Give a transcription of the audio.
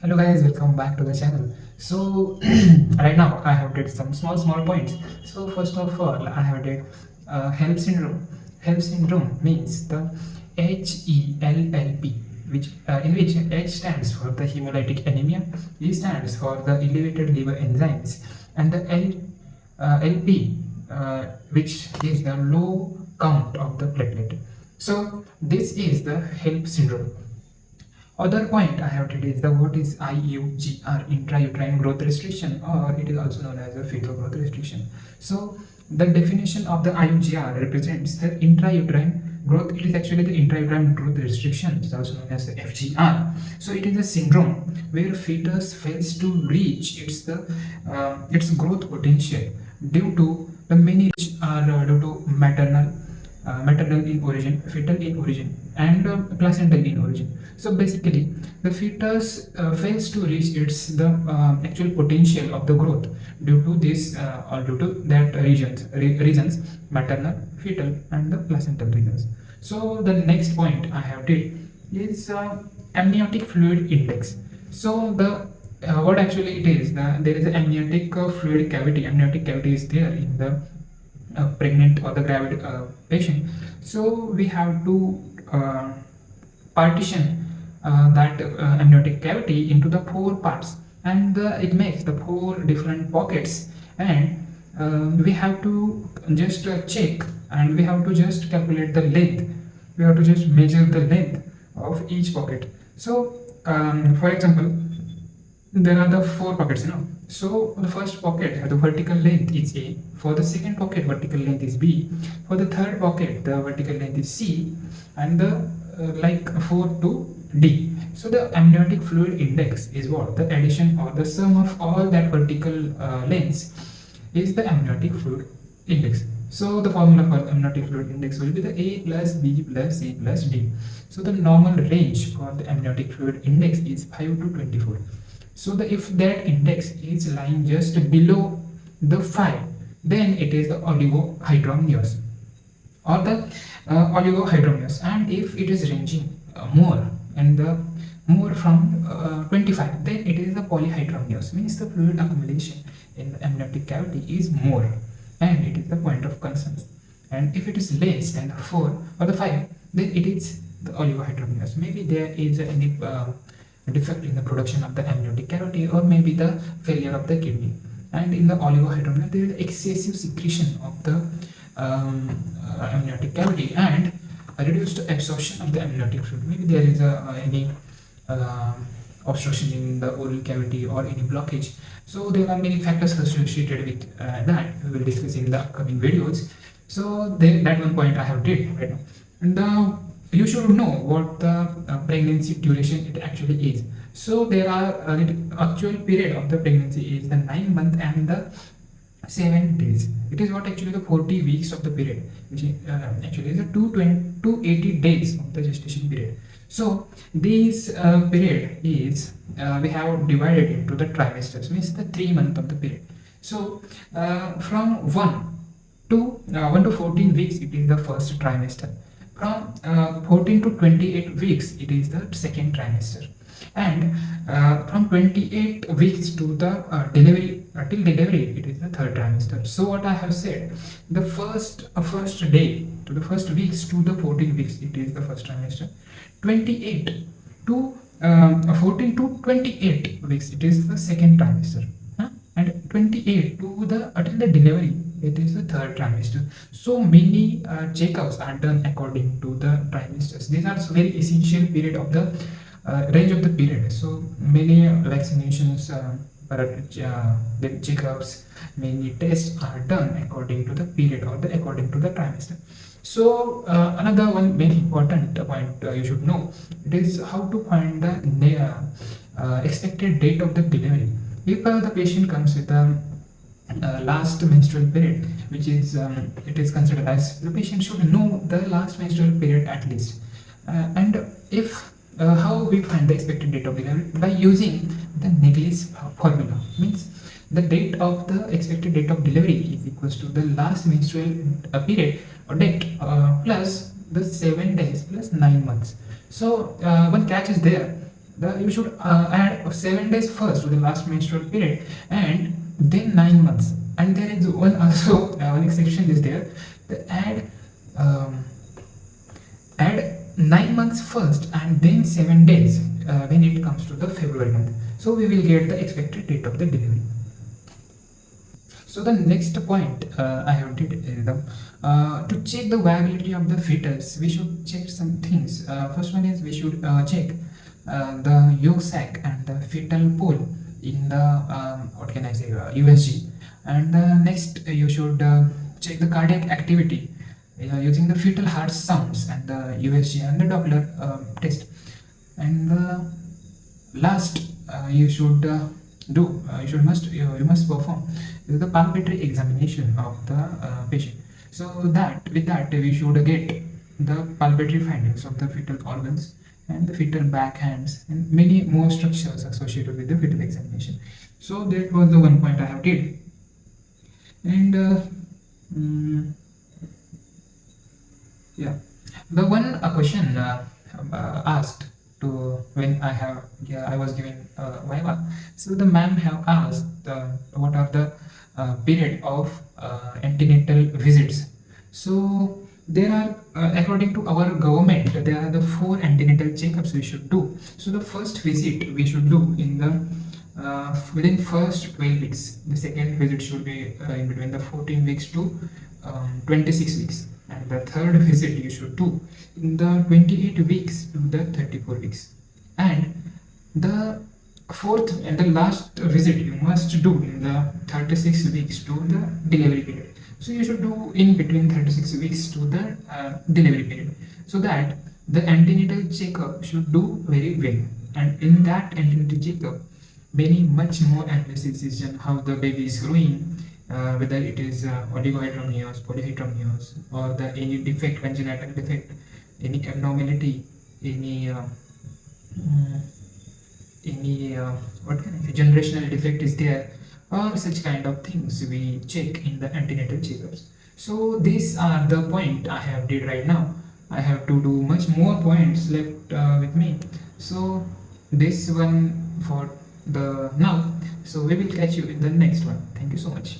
Hello guys, welcome back to the channel. So right now I have did some small points. So first of all I have did HELLP syndrome. HELLP syndrome means the HELLP, which in which H stands for the hemolytic anemia, E stands for the elevated liver enzymes, and the LP, which is the low count of the platelet. So this is the HELLP syndrome. Other point I have today is the what is IUGR, intrauterine growth restriction, or it is also known as a fetal growth restriction. So the definition of the IUGR represents the intrauterine growth. It is actually the intrauterine growth restriction. It is also known as the FGR. So it is a syndrome where fetus fails to reach its growth potential due to the many which are due to maternal in origin, fetal in origin, and placental in origin. So basically, the fetus fails to reach its the actual potential of the growth due to this or due to that reasons, maternal, fetal, and the placental reasons. So the next point I have did is amniotic fluid index. So the what actually it is, there is an amniotic fluid cavity. Amniotic cavity is there in the pregnant or the gravid patient. So we have to partition that amniotic cavity into the four parts, and it makes the four different pockets, and we have to just check, and we have to just calculate the length. We have to just measure the length of each pocket. So for example, there are the four pockets, so the first pocket, the vertical length is A. For the second pocket, vertical length is B. For the third pocket, the vertical length is C, and the like 4 to D. So the amniotic fluid index is what? The addition or the sum of all that vertical lengths is the amniotic fluid index. So the formula for amniotic fluid index will be the A plus B plus C plus D. So the normal range for the amniotic fluid index is 5 to 24. So if that index is lying just below the 5, then it is the oligohydramnios or the oligohydramnios, and if it is ranging more and the more from 25, then it is the polyhydramnios, means the fluid accumulation in the amniotic cavity is more, and it is the point of concern. And if it is less than 4 or the 5, then it is the oligohydramnios. Maybe there is any defect in the production of the amniotic cavity, or maybe the failure of the kidney. And in the oligohydramnios, there is excessive secretion of the amniotic cavity and a reduced absorption of the amniotic fluid. Maybe there is any obstruction in the oral cavity or any blockage. So there are many factors associated with that we will discuss in the upcoming videos. So that one point I have did right now. And you should know what the pregnancy duration it actually is. So there are the actual period of the pregnancy is the 9 month and the 7 days. It is what actually the 40 weeks of the period, which actually is the 280 days of the gestation period. So this period is we have divided into the trimesters, means the 3 month of the period. So from 1 to 14 weeks, it is the first trimester. From 14 to 28 weeks, it is the second trimester, and from 28 weeks to the delivery till delivery, it is the third trimester. So what I have said, the first day to the first weeks to the 14 weeks, it is the first trimester. 28 to 14 to 28 weeks, it is the second trimester, and 28 to the until the delivery, it is the third trimester. So many checkups are done according to the trimesters. These are very essential period of the range of the period. So many vaccinations, the checkups, many tests are done according to the period or according to the trimester. So another one very important point you should know, it is how to find the expected date of the delivery. If the patient comes with a last menstrual period, which is it is considered as the patient should know the last menstrual period at least. And if how we find the expected date of delivery, by using the Naegele's formula, means the date of the expected date of delivery is equals to the last menstrual period or date plus the 7 days plus 9 months. So one catch is there, You should add 7 days first to the last menstrual period, and then 9 months. And there is one also one exception is there. The um, add 9 months first and then 7 days when it comes to the February month. So we will get the expected date of the delivery. So the next point I have did is to check the viability of the fetus, we should check some things. First one is we should check the yolk sac and the fetal pole in the what can I say USG. And next you should check the cardiac activity using the fetal heart sounds and the USG and the Doppler test. And last you should do you must perform is the palpatory examination of the patient. So that with that we should get the palpatory findings of the fetal organs and the fetal back hands and many more structures associated with the fetal examination. So that was the one point I have did. And mm, yeah, the one question asked to when I was giving Viva. So the ma'am have asked what are the period of antenatal visits. So there are according to our government there are the 4 antenatal checkups we should do. So the first visit we should do in the within first 12 weeks. The second visit should be in between the 14 weeks to 26 weeks, and the third visit you should do in the 28 weeks to the 34 weeks, and the fourth and the last visit you must do in the 36 weeks to the delivery period. So you should do in between 36 weeks to the delivery period, so that the antenatal checkup should do very well. And in that antenatal checkup many much more analysis on how the baby is growing, whether it is oligohydramnios, polyhydramnios, or the any defect, congenital defect, any abnormality, any mm, what can I say, generational defect is there, or such kind of things we check in the antenatal checkups. So these are the point I have did right now. I have to do much more points left with me. So this one for the now. So we will catch you in the next one. Thank you so much.